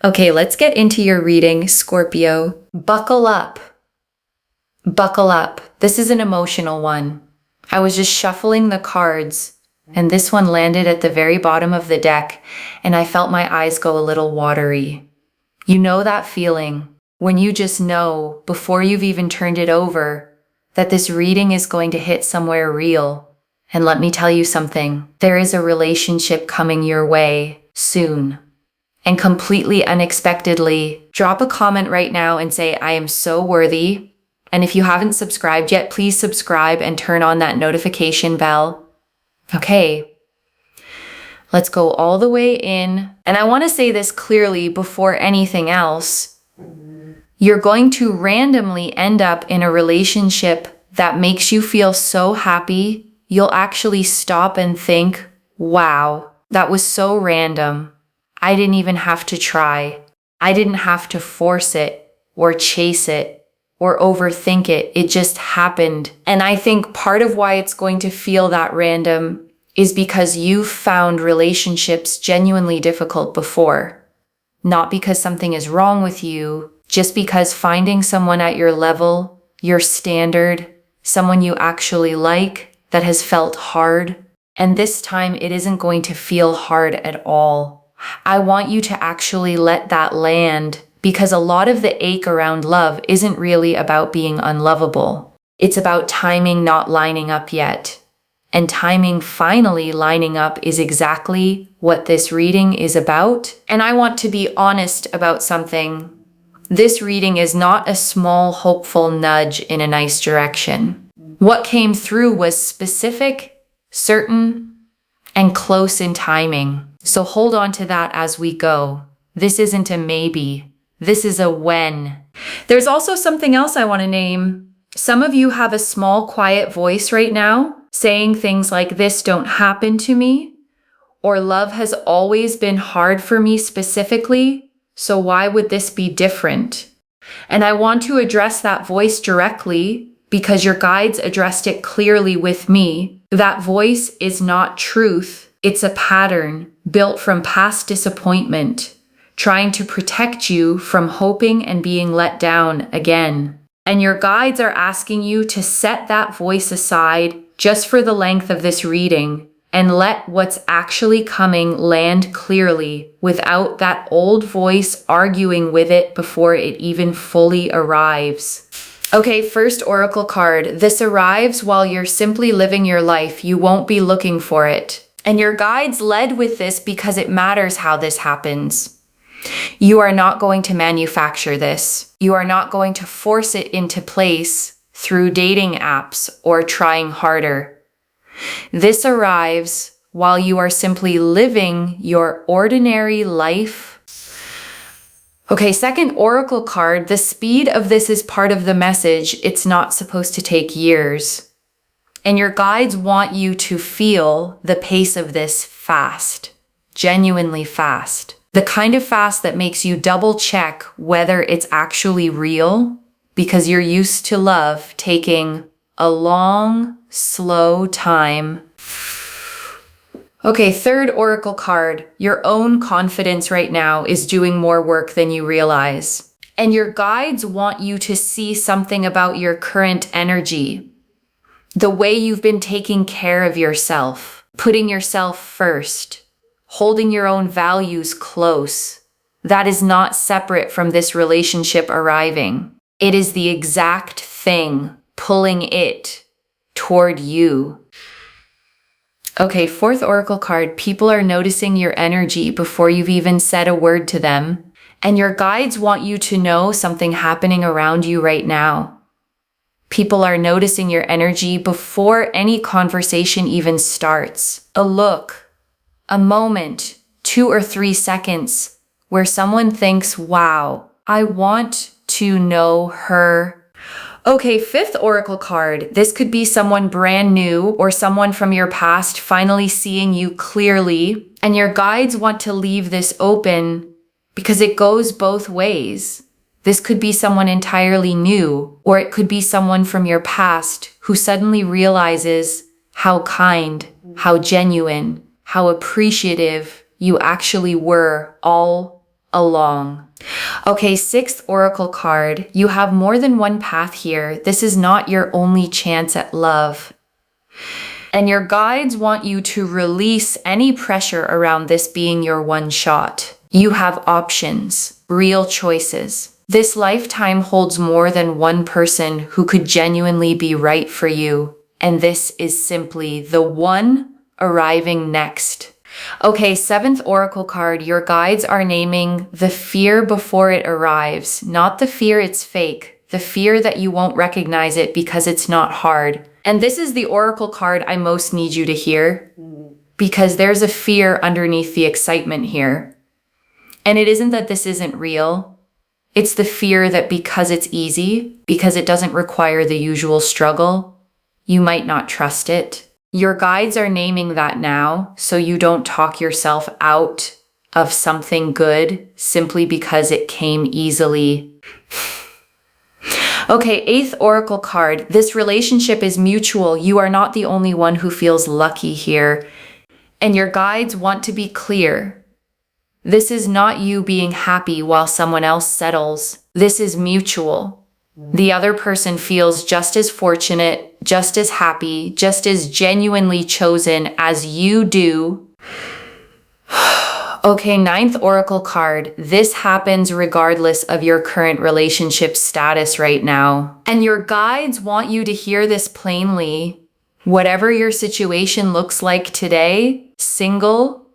Okay, let's get into your reading, Scorpio. Buckle up. Buckle up. This is an emotional one. I was just shuffling the cards, and this one landed at the very bottom of the deck, and I felt my eyes go a little watery. You know that feeling when you just know, before you've even turned it over, that this reading is going to hit somewhere real. And let me tell you something, there is a relationship coming your way soon. And completely unexpectedly, drop a comment right now and say, I am so worthy. And if you haven't subscribed yet, please subscribe and turn on that notification bell. Okay, let's go all the way in. And I want to say this clearly before anything else. You're going to randomly end up in a relationship that makes you feel so happy, you'll actually stop and think, wow, that was so random. I didn't even have to try. I didn't have to force it or chase it or overthink it. It just happened. And I think part of why it's going to feel that random is because you've found relationships genuinely difficult before. Not because something is wrong with you, just because finding someone at your level, your standard, someone you actually like, that has felt hard. And this time it isn't going to feel hard at all. I want you to actually let that land, because a lot of the ache around love isn't really about being unlovable. It's about timing not lining up yet. And timing finally lining up is exactly what this reading is about. And I want to be honest about something. This reading is not a small, hopeful nudge in a nice direction. What came through was specific, certain, and close in timing. So hold on to that as we go. This isn't a maybe. This is a when. There's also something else I want to name. Some of you have a small, quiet voice right now saying things like, this don't happen to me, or love has always been hard for me specifically, so why would this be different? And I want to address that voice directly because your guides addressed it clearly with me. That voice is not truth. It's a pattern built from past disappointment, trying to protect you from hoping and being let down again. And your guides are asking you to set that voice aside just for the length of this reading and let what's actually coming land clearly without that old voice arguing with it before it even fully arrives. Okay, first oracle card. This arrives while you're simply living your life. You won't be looking for it. And your guides led with this because it matters how this happens. You are not going to manufacture this. You are not going to force it into place through dating apps or trying harder. This arrives while you are simply living your ordinary life. Okay, second oracle card. The speed of this is part of the message. It's not supposed to take years. And your guides want you to feel the pace of this fast, genuinely fast. The kind of fast that makes you double check whether it's actually real, because you're used to love taking a long, slow time. Okay, third oracle card. Your own confidence right now is doing more work than you realize. And your guides want you to see something about your current energy. The way you've been taking care of yourself, putting yourself first, holding your own values close. That is not separate from this relationship arriving. It is the exact thing pulling it toward you. Okay, fourth oracle card. People are noticing your energy before you've even said a word to them. And your guides want you to know something happening around you right now. People are noticing your energy before any conversation even starts. A look, a moment, 2 or 3 seconds where someone thinks, wow, I want to know her. Okay, fifth oracle card. This could be someone brand new or someone from your past finally seeing you clearly. And your guides want to leave this open because it goes both ways. This could be someone entirely new, or it could be someone from your past who suddenly realizes how kind, how genuine, how appreciative you actually were all along. Okay, 6th oracle card. You have more than one path here. This is not your only chance at love. And your guides want you to release any pressure around this being your one shot. You have options, real choices. This lifetime holds more than one person who could genuinely be right for you. And this is simply the one arriving next. Okay, 7th oracle card. Your guides are naming the fear before it arrives. Not the fear it's fake. The fear that you won't recognize it because it's not hard. And this is the oracle card I most need you to hear, because there's a fear underneath the excitement here. And it isn't that this isn't real. It's the fear that because it's easy, because it doesn't require the usual struggle, you might not trust it. Your guides are naming that now, so you don't talk yourself out of something good simply because it came easily. Okay, 8th oracle card. This relationship is mutual. You are not the only one who feels lucky here. And your guides want to be clear. This is not you being happy while someone else settles. This is mutual. The other person feels just as fortunate, just as happy, just as genuinely chosen as you do. Okay, 9th oracle card. This happens regardless of your current relationship status right now. And your guides want you to hear this plainly. Whatever your situation looks like today, single,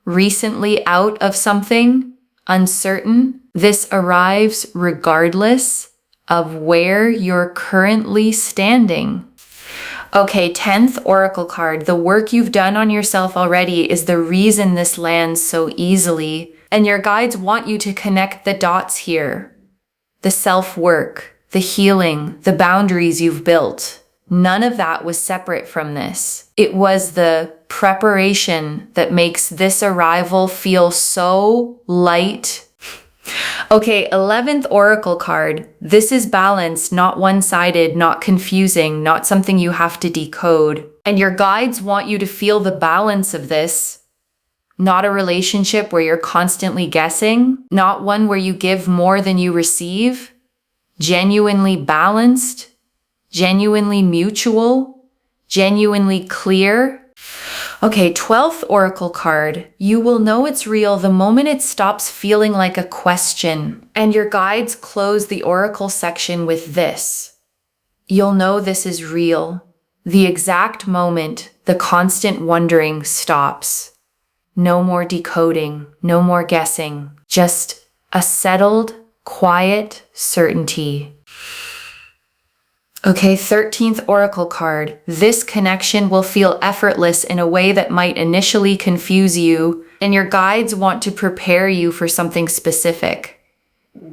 recently out of something, uncertain, this arrives regardless of where you're currently standing. Okay, 10th oracle card. The work you've done on yourself already is the reason this lands so easily. And your guides want you to connect the dots here. The self-work, the healing, the boundaries you've built. None of that was separate from this. It was the preparation that makes this arrival feel so light. Okay, 11th oracle card. This is balance, not one-sided, not confusing, not something you have to decode. And your guides want you to feel the balance of this. Not a relationship where you're constantly guessing, not one where you give more than you receive. Genuinely balanced, genuinely mutual, genuinely clear. Okay, 12th oracle card. You will know it's real the moment it stops feeling like a question. And your guides close the oracle section with this. You'll know this is real. The exact moment the constant wondering stops. No more decoding, no more guessing. Just a settled, quiet certainty. Okay, 13th oracle card. This connection will feel effortless in a way that might initially confuse you, and your guides want to prepare you for something specific.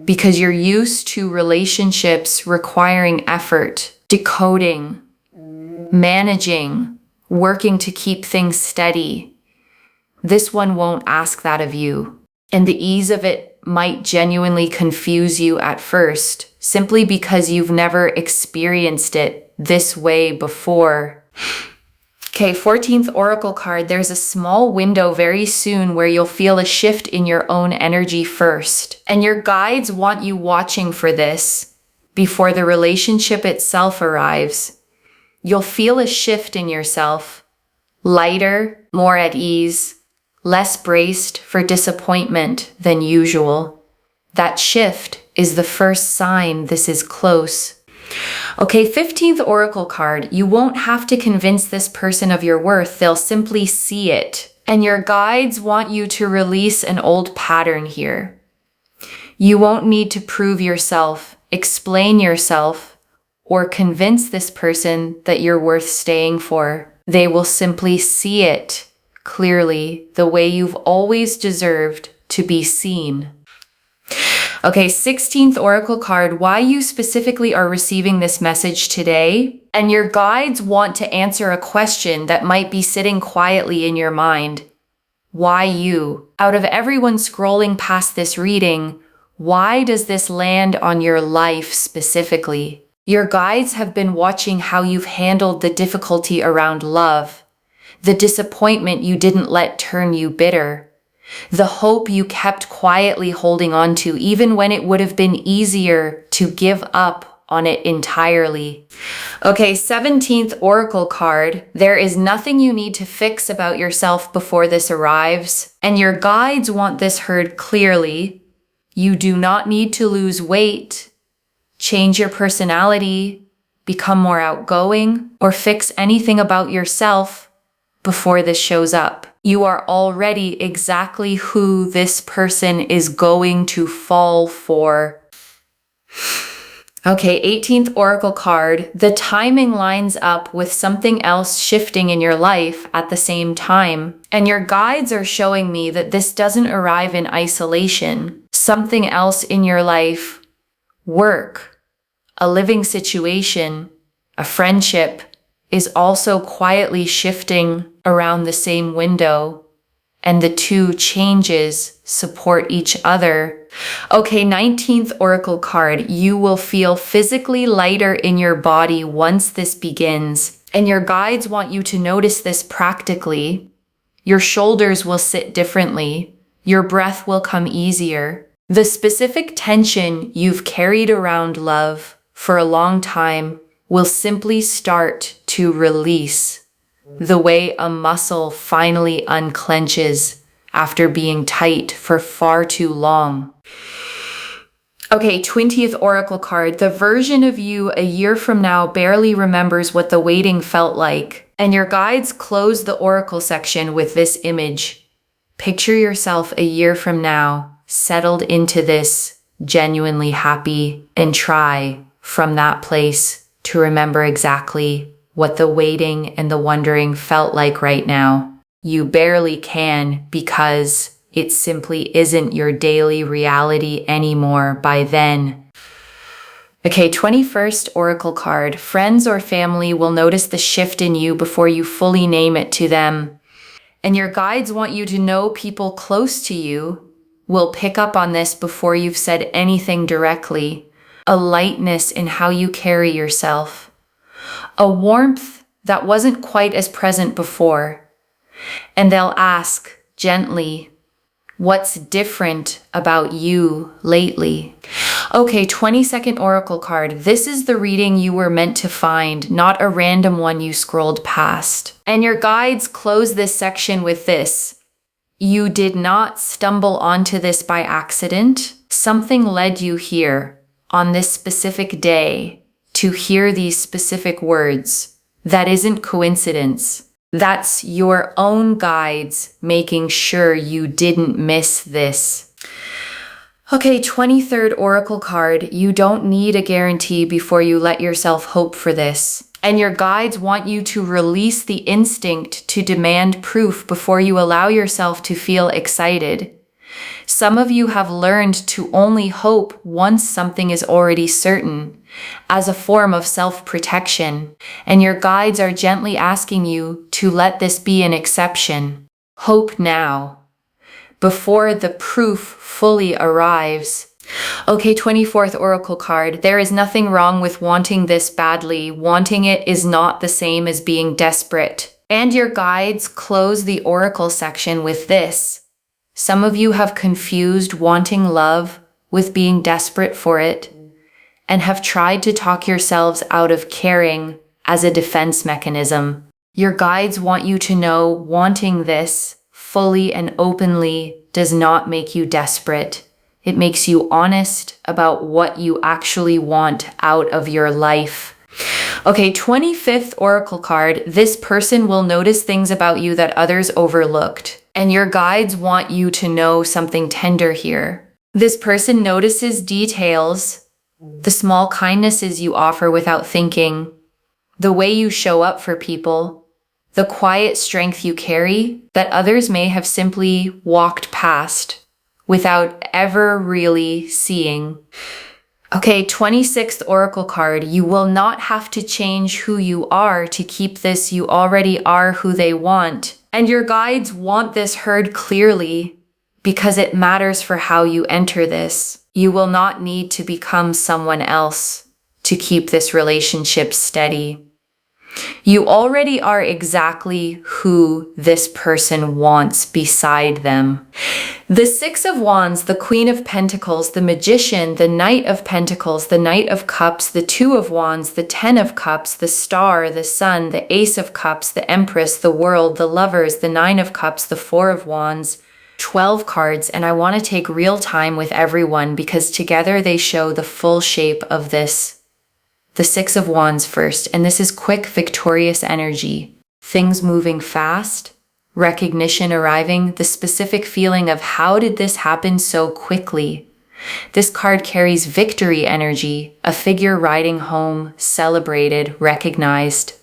Because you're used to relationships requiring effort, decoding, managing, working to keep things steady. This one won't ask that of you. And the ease of it might genuinely confuse you at first, simply because you've never experienced it this way before. Okay, 14th oracle card. There's a small window very soon where you'll feel a shift in your own energy first. And your guides want you watching for this before the relationship itself arrives. You'll feel a shift in yourself. Lighter, more at ease, less braced for disappointment than usual. That shift is the first sign this is close. Okay, 15th oracle card. You won't have to convince this person of your worth. They'll simply see it. And your guides want you to release an old pattern here. You won't need to prove yourself, explain yourself, or convince this person that you're worth staying for. They will simply see it clearly, the way you've always deserved to be seen. Okay, 16th oracle card. Why you specifically are receiving this message today? And your guides want to answer a question that might be sitting quietly in your mind. Why you? Out of everyone scrolling past this reading, why does this land on your life specifically? Your guides have been watching how you've handled the difficulty around love, the disappointment you didn't let turn you bitter, The hope you kept quietly holding on to, even when it would have been easier to give up on it entirely. Okay, 17th Oracle card. There is nothing you need to fix about yourself before this arrives, and your guides want this heard clearly. You do not need to lose weight, change your personality, become more outgoing, or fix anything about yourself before this shows up. You are already exactly who this person is going to fall for. Okay, 18th Oracle card. The timing lines up with something else shifting in your life at the same time. And your guides are showing me that this doesn't arrive in isolation. Something else in your life, work, a living situation, a friendship, is also quietly shifting around the same window, and the two changes support each other. Okay, 19th Oracle card. You will feel physically lighter in your body once this begins, and your guides want you to notice this practically. Your shoulders will sit differently. Your breath will come easier. The specific tension you've carried around love for a long time will simply start to release, the way a muscle finally unclenches after being tight for far too long. Okay, 20th Oracle card. The version of you a year from now barely remembers what the waiting felt like, and your guides close the Oracle section with this image. Picture yourself a year from now, settled into this, genuinely happy, and try from that place to remember exactly what the waiting and the wondering felt like right now. You barely can, because it simply isn't your daily reality anymore by then. Okay, 21st Oracle card. Friends or family will notice the shift in you before you fully name it to them. And your guides want you to know people close to you will pick up on this before you've said anything directly. A lightness in how you carry yourself. A warmth that wasn't quite as present before. And they'll ask gently, what's different about you lately? Okay, 22nd Oracle card. This is the reading you were meant to find, not a random one you scrolled past. And your guides close this section with this. You did not stumble onto this by accident. Something led you here on this specific day to hear these specific words. That isn't coincidence. That's your own guides making sure you didn't miss this. Okay, 23rd Oracle card. You don't need a guarantee before you let yourself hope for this. And your guides want you to release the instinct to demand proof before you allow yourself to feel excited. Some of you have learned to only hope once something is already certain, as a form of self-protection, and your guides are gently asking you to let this be an exception. Hope now, before the proof fully arrives. Okay, 24th Oracle card. There is nothing wrong with wanting this badly. Wanting it is not the same as being desperate. And your guides close the Oracle section with this. Some of you have confused wanting love with being desperate for it, and have tried to talk yourselves out of caring as a defense mechanism. Your guides want you to know wanting this fully and openly does not make you desperate. It makes you honest about what you actually want out of your life. Okay, 25th Oracle card. This person will notice things about you that others overlooked. And your guides want you to know something tender here. This person notices details, the small kindnesses you offer without thinking, the way you show up for people, the quiet strength you carry that others may have simply walked past without ever really seeing. Okay, 26th Oracle card. You will not have to change who you are to keep this. You already are who they want. And your guides want this heard clearly because it matters for how you enter this. You will not need to become someone else to keep this relationship steady. You already are exactly who this person wants beside them. The Six of Wands, the Queen of Pentacles, the Magician, the Knight of Pentacles, the Knight of Cups, the Two of Wands, the Ten of Cups, the Star, the Sun, the Ace of Cups, the Empress, the World, the Lovers, the Nine of Cups, the Four of Wands, 12 cards. And I want to take real time with everyone because together they show the full shape of this. The Six of Wands first, and this is quick, victorious energy. Things moving fast, recognition arriving, the specific feeling of how did this happen so quickly? This card carries victory energy, a figure riding home, celebrated, recognized.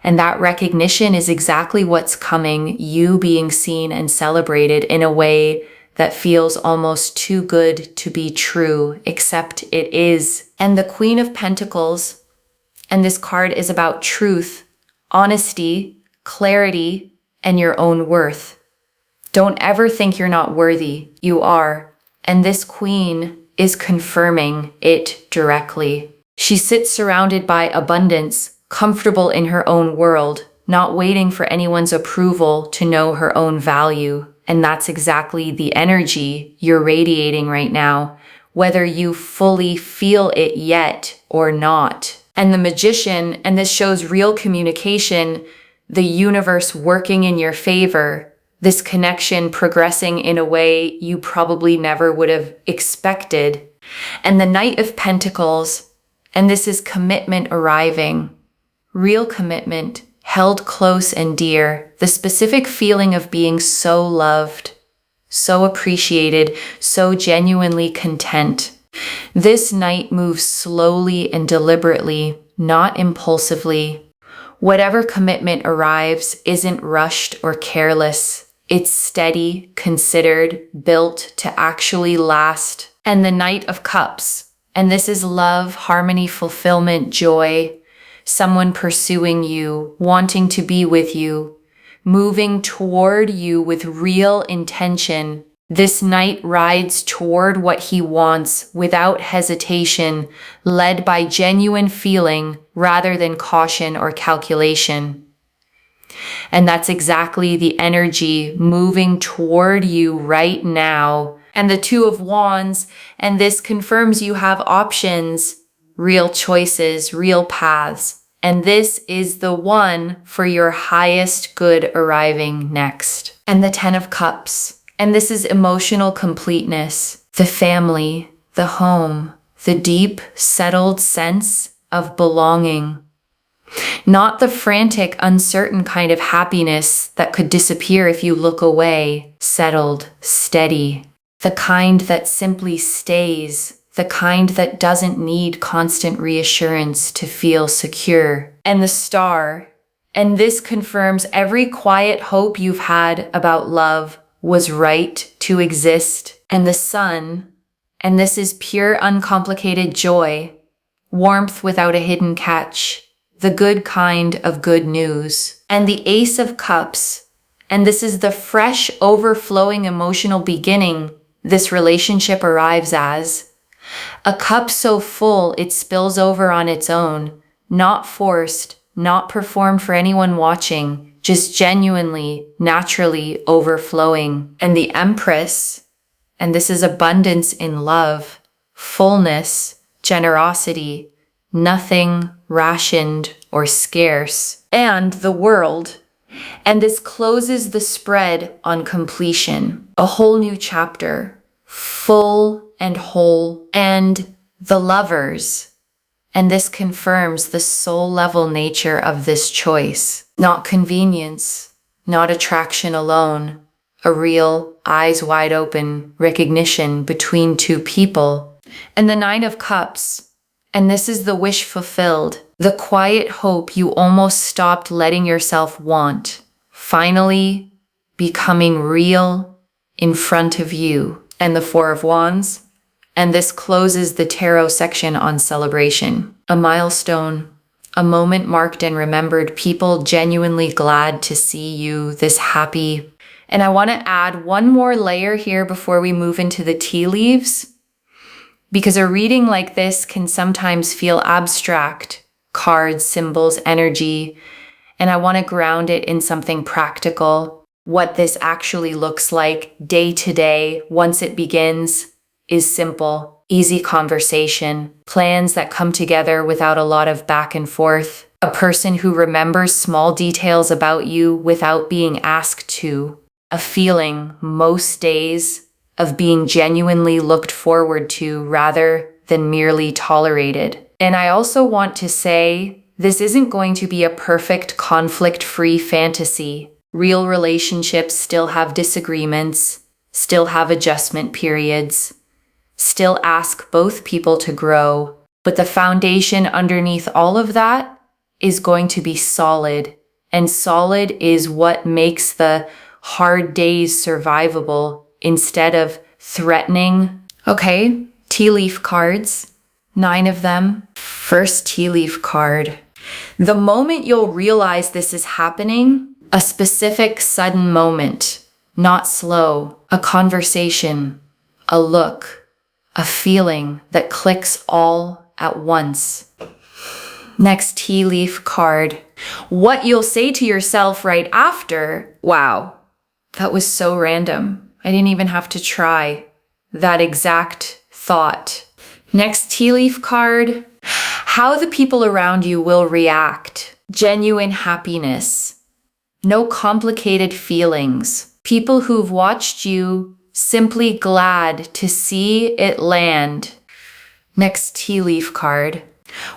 And that recognition is exactly what's coming, you being seen and celebrated in a way that feels almost too good to be true, except it is. And the Queen of Pentacles, and this card is about truth, honesty, clarity, and your own worth. Don't ever think you're not worthy. You are. And this Queen is confirming it directly. She sits surrounded by abundance, comfortable in her own world, not waiting for anyone's approval to know her own value. And that's exactly the energy you're radiating right now, whether you fully feel it yet or not. And the Magician, and this shows real communication, the universe working in your favor, this connection progressing in a way you probably never would have expected. And the Knight of Pentacles, and this is commitment arriving, real commitment, held close and dear, the specific feeling of being so loved, so appreciated, so genuinely content. This Knight moves slowly and deliberately, not impulsively. Whatever commitment arrives isn't rushed or careless. It's steady, considered, built to actually last. And the Knight of Cups, and this is love, harmony, fulfillment, joy, someone pursuing you, wanting to be with you, moving toward you with real intention. This Knight rides toward what he wants without hesitation, led by genuine feeling rather than caution or calculation. And that's exactly the energy moving toward you right now. And the Two of Wands, and this confirms you have options, real choices, real paths. And this is the one for your highest good arriving next. And the Ten of Cups, and this is emotional completeness, the family, the home, the deep, settled sense of belonging. Not the frantic, uncertain kind of happiness that could disappear if you look away. Settled, steady. The kind that simply stays. The kind that doesn't need constant reassurance to feel secure. And the Star. And this confirms every quiet hope you've had about love was right to exist. And the Sun. And this is pure, uncomplicated joy. Warmth without a hidden catch. The good kind of good news. And the Ace of Cups. And this is the fresh, overflowing emotional beginning this relationship arrives as. A cup so full it spills over on its own. Not forced, not performed for anyone watching, just genuinely, naturally overflowing. And the Empress. And this is abundance in love, fullness, generosity, nothing rationed or scarce. And the World. And this closes the spread on completion. A whole new chapter, full and whole. And the Lovers. And this confirms the soul level nature of this choice. Not convenience, not attraction alone. A real, eyes wide open recognition between two people. And the Nine of Cups. And this is the wish fulfilled, the quiet hope you almost stopped letting yourself want, finally becoming real in front of you. And the Four of Wands. And this closes the tarot section on celebration. A milestone, a moment marked and remembered, people genuinely glad to see you this happy. And I want to add one more layer here before we move into the tea leaves, because a reading like this can sometimes feel abstract. Cards, symbols, energy. and I want to ground it in something practical. What this actually looks like day to day once it begins is simple, easy conversation, plans that come together without a lot of back and forth, a person who remembers small details about you without being asked to, a feeling most days of being genuinely looked forward to rather than merely tolerated. And I also want to say, this isn't going to be a perfect conflict-free fantasy. Real relationships still have disagreements, still have adjustment periods, still ask both people to grow, but the foundation underneath all of that is going to be solid, and solid is what makes the hard days survivable instead of threatening. Okay, tea leaf cards, 9 of them. First tea leaf card. The moment you'll realize this is happening, a specific sudden moment, not slow, a conversation, a look, a feeling that clicks all at once. Next tea leaf card. What you'll say to yourself right after, wow, that was so random. I didn't even have to try that exact thought. Next tea leaf card. How the people around you will react. Genuine happiness. No complicated feelings. People who've watched you simply glad to see it land. Next tea leaf card.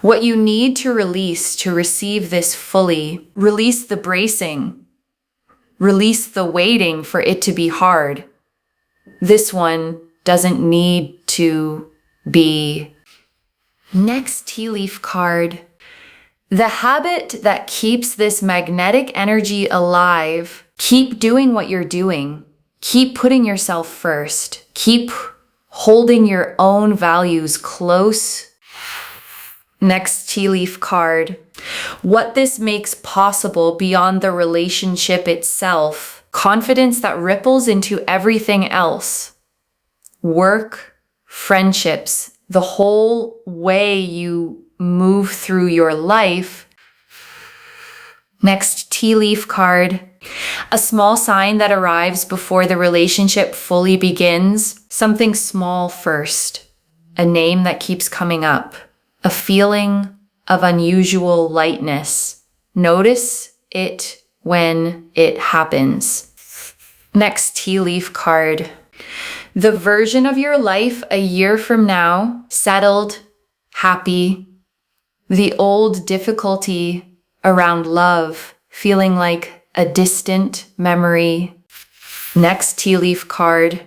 What you need to release to receive this fully. Release the bracing. Release the waiting for it to be hard. This one doesn't need to be. Next tea leaf card. The habit that keeps this magnetic energy alive. Keep doing what you're doing. Keep putting yourself first. Keep holding your own values close. Next tea leaf card. What this makes possible beyond the relationship itself. Confidence that ripples into everything else. Work, friendships, the whole way you move through your life. Next tea leaf card. A small sign that arrives before the relationship fully begins. Something small first. A name that keeps coming up. A feeling of unusual lightness. Notice it when it happens. Next tea leaf card. The version of your life a year from now, settled, happy. The old difficulty around love, feeling like a distant memory. Next tea leaf card.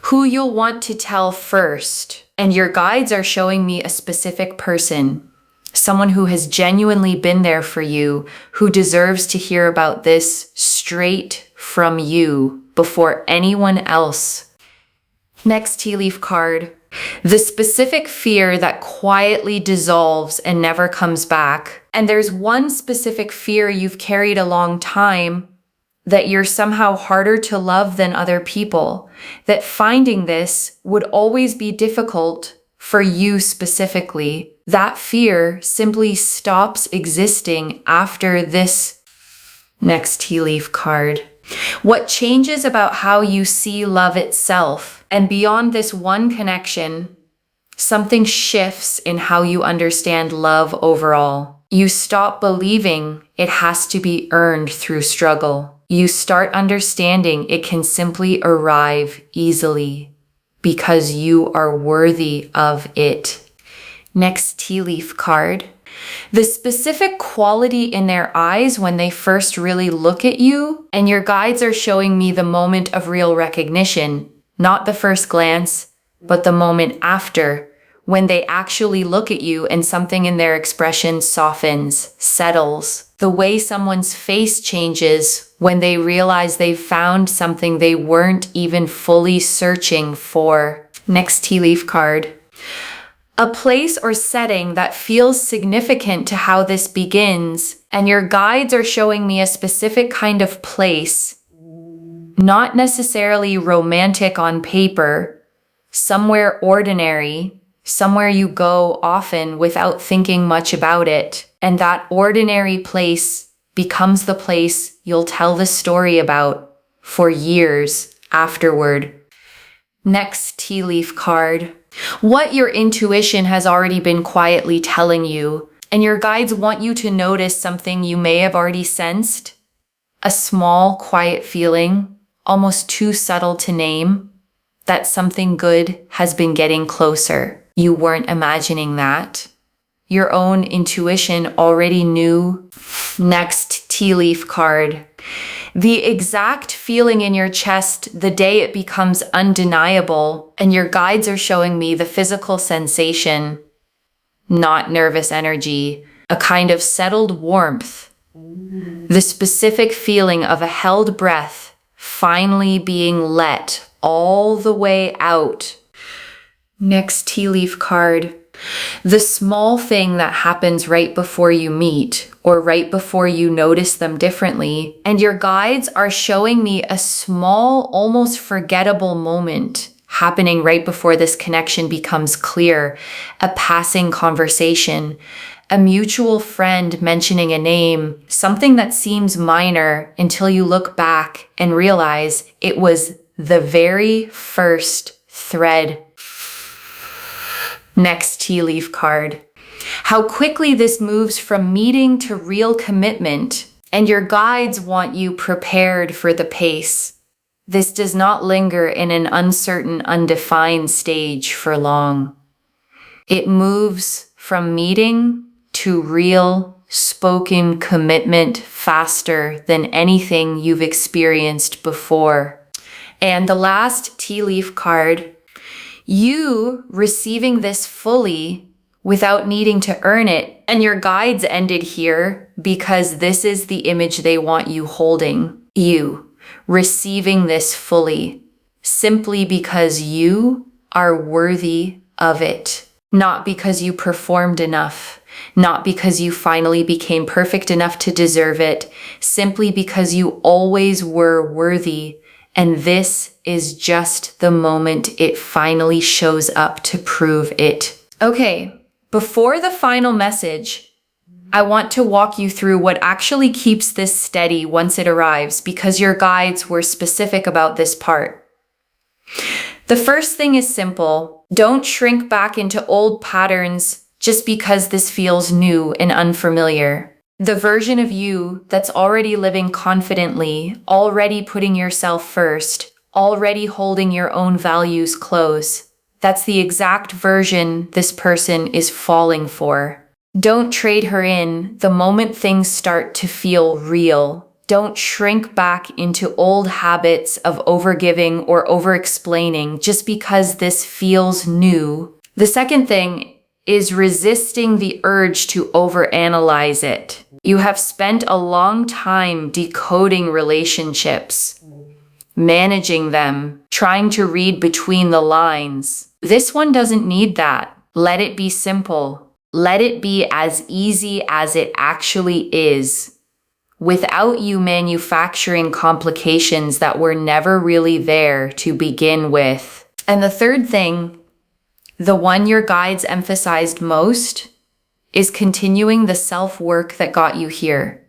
Who you'll want to tell first. And your guides are showing me a specific person. Someone who has genuinely been there for you, who deserves to hear about this straight from you before anyone else. Next tea leaf card. The specific fear that quietly dissolves and never comes back. And there's one specific fear you've carried a long time, that you're somehow harder to love than other people, that finding this would always be difficult for you specifically. That fear simply stops existing after this. Next tea leaf card. What changes about how you see love itself? And beyond this one connection, something shifts in how you understand love overall. You stop believing it has to be earned through struggle. You start understanding it can simply arrive easily because you are worthy of it. Next tea leaf card. The specific quality in their eyes when they first really look at you, and your guides are showing me the moment of real recognition, not the first glance, but the moment after, when they actually look at you and something in their expression softens, settles. The way someone's face changes when they realize they've found something they weren't even fully searching for. Next tea leaf card. A place or setting that feels significant to how this begins, and your guides are showing me a specific kind of place, not necessarily romantic on paper, somewhere ordinary, somewhere you go often without thinking much about it. And that ordinary place becomes the place you'll tell the story about for years afterward. Next tea leaf card. What your intuition has already been quietly telling you, and your guides want you to notice something you may have already sensed. A small, quiet feeling, almost too subtle to name, that something good has been getting closer. You weren't imagining that. Your own intuition already knew. Next tea leaf card. The exact feeling in your chest the day it becomes undeniable, and your guides are showing me the physical sensation, not nervous energy, a kind of settled warmth. The specific feeling of a held breath finally being let all the way out. Next tea leaf card. The small thing that happens right before you meet or right before you notice them differently, and your guides are showing me a small, almost forgettable moment happening right before this connection becomes clear, a passing conversation, a mutual friend mentioning a name, something that seems minor until you look back and realize it was the very first thread. Next tea leaf card. How quickly this moves from meeting to real commitment, and your guides want you prepared for the pace. This does not linger in an uncertain, undefined stage for long. It moves from meeting to real, spoken commitment faster than anything you've experienced before. And the last tea leaf card. You receiving this fully without needing to earn it. And your guides ended here because this is the image they want you holding. You receiving this fully simply because you are worthy of it. Not because you performed enough. Not because you finally became perfect enough to deserve it. Simply because you always were worthy. And this is just the moment it finally shows up to prove it. Okay, before the final message, I want to walk you through what actually keeps this steady once it arrives, because your guides were specific about this part. The first thing is simple. Don't shrink back into old patterns just because this feels new and unfamiliar. The version of you that's already living confidently, already putting yourself first, already holding your own values close, that's the exact version this person is falling for. Don't trade her in the moment things start to feel real. Don't shrink back into old habits of overgiving or over-explaining just because this feels new. The second thing is resisting the urge to overanalyze it. You have spent a long time decoding relationships, managing them, trying to read between the lines. This one doesn't need that. Let it be simple. Let it be as easy as it actually is, without you manufacturing complications that were never really there to begin with. And the third thing, the one your guides emphasized most, is continuing the self-work that got you here.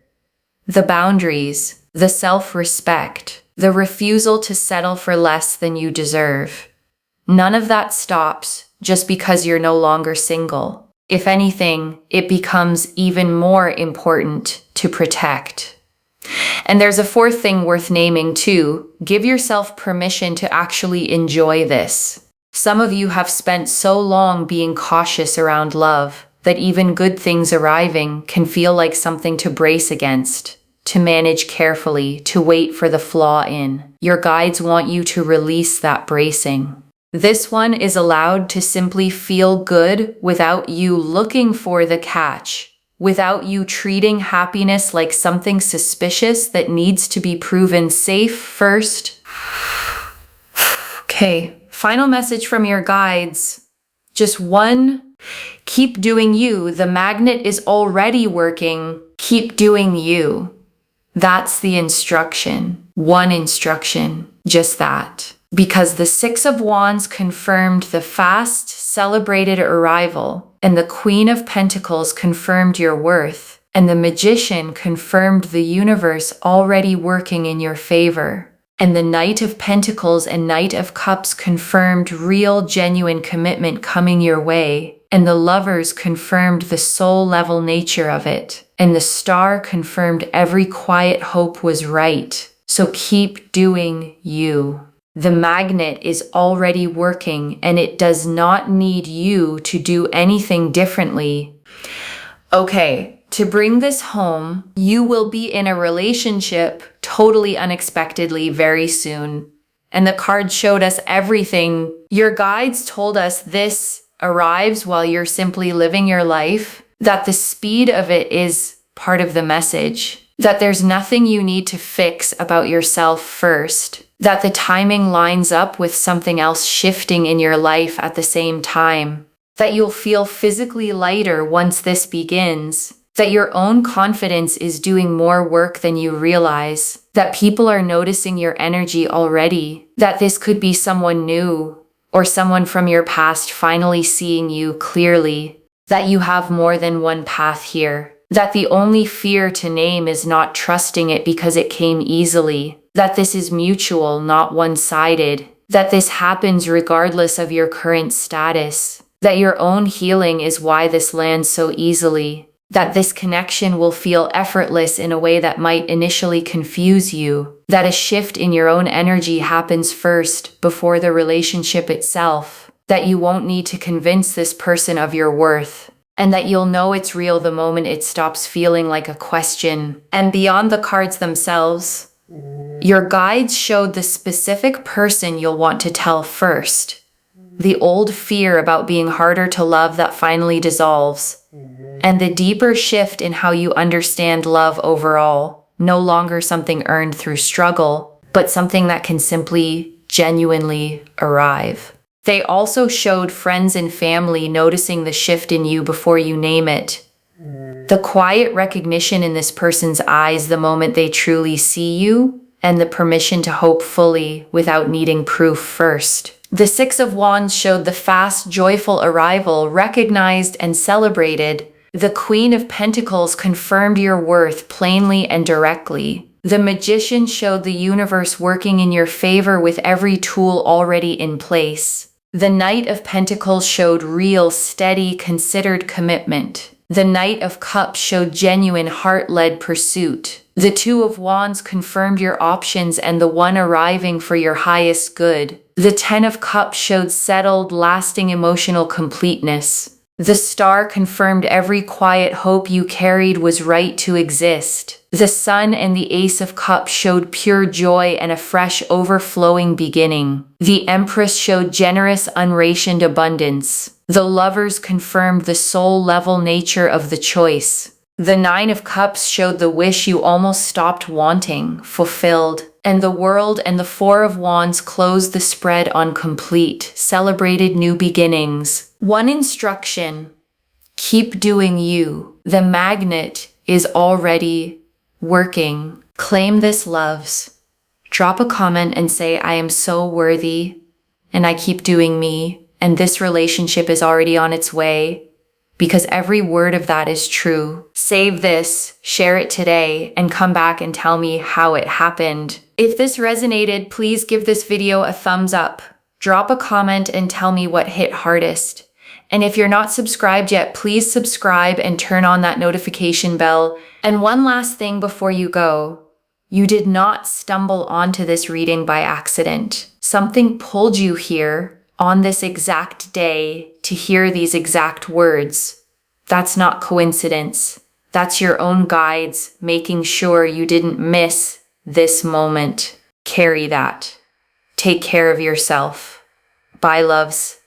The boundaries, the self-respect, the refusal to settle for less than you deserve. None of that stops just because you're no longer single. If anything, it becomes even more important to protect. And there's a fourth thing worth naming too. Give yourself permission to actually enjoy this. Some of you have spent so long being cautious around love that even good things arriving can feel like something to brace against, to manage carefully, to wait for the flaw in. Your guides want you to release that bracing. This one is allowed to simply feel good without you looking for the catch, without you treating happiness like something suspicious that needs to be proven safe first. Okay, final message from your guides. Just one. Keep doing you. The magnet is already working. Keep doing you. That's the instruction. One instruction. Just that. Because the Six of Wands confirmed the fast, celebrated arrival, and the Queen of Pentacles confirmed your worth. And the Magician confirmed the universe already working in your favor. And the Knight of Pentacles and Knight of Cups confirmed real, genuine commitment coming your way. And the Lovers confirmed the soul-level nature of it. And the Star confirmed every quiet hope was right. So keep doing you. The Magnet is already working, and it does not need you to do anything differently. Okay, to bring this home, you will be in a relationship totally unexpectedly very soon. And the card showed us everything. Your guides told us this arrives while you're simply living your life, that the speed of it is part of the message, that there's nothing you need to fix about yourself first, that the timing lines up with something else shifting in your life at the same time, that you'll feel physically lighter once this begins, that your own confidence is doing more work than you realize, that people are noticing your energy already, that this could be someone new or someone from your past finally seeing you clearly, that you have more than one path here, that the only fear to name is not trusting it because it came easily, that this is mutual, not one-sided, that this happens regardless of your current status, that your own healing is why this lands so easily, that this connection will feel effortless in a way that might initially confuse you, that a shift in your own energy happens first before the relationship itself, that you won't need to convince this person of your worth, and that you'll know it's real the moment it stops feeling like a question. And beyond the cards themselves, your guides showed the specific person you'll want to tell first. The old fear about being harder to love that finally dissolves. And the deeper shift in how you understand love overall. No longer something earned through struggle, but something that can simply, genuinely arrive. They also showed friends and family noticing the shift in you before you name it. The quiet recognition in this person's eyes the moment they truly see you, and the permission to hope fully without needing proof first. The Six of Wands showed the fast, joyful arrival, recognized and celebrated. The Queen of Pentacles confirmed your worth plainly and directly. The Magician showed the universe working in your favor with every tool already in place. The Knight of Pentacles showed real, steady, considered commitment. The Knight of Cups showed genuine, heart-led pursuit. The Two of Wands confirmed your options and the one arriving for your highest good. The Ten of Cups showed settled, lasting emotional completeness. The Star confirmed every quiet hope you carried was right to exist. The Sun and the Ace of Cups showed pure joy and a fresh, overflowing beginning. The Empress showed generous, unrationed abundance. The Lovers confirmed the soul-level nature of the choice. The Nine of Cups showed the wish you almost stopped wanting, fulfilled. And the World and the Four of Wands closed the spread on complete, celebrated new beginnings. One instruction: keep doing you. The Magnet is already working. Claim this, loves. Drop a comment and say, I am so worthy, and I keep doing me, and this relationship is already on its way. Because every word of that is true. Save this, share it today, and come back and tell me how it happened. If this resonated, please give this video a thumbs up. Drop a comment and tell me what hit hardest. And if you're not subscribed yet, please subscribe and turn on that notification bell. And one last thing before you go. You did not stumble onto this reading by accident. Something pulled you here on this exact day to hear these exact words. That's not coincidence. That's your own guides making sure you didn't miss this moment. Carry that. Take care of yourself. Bye, loves.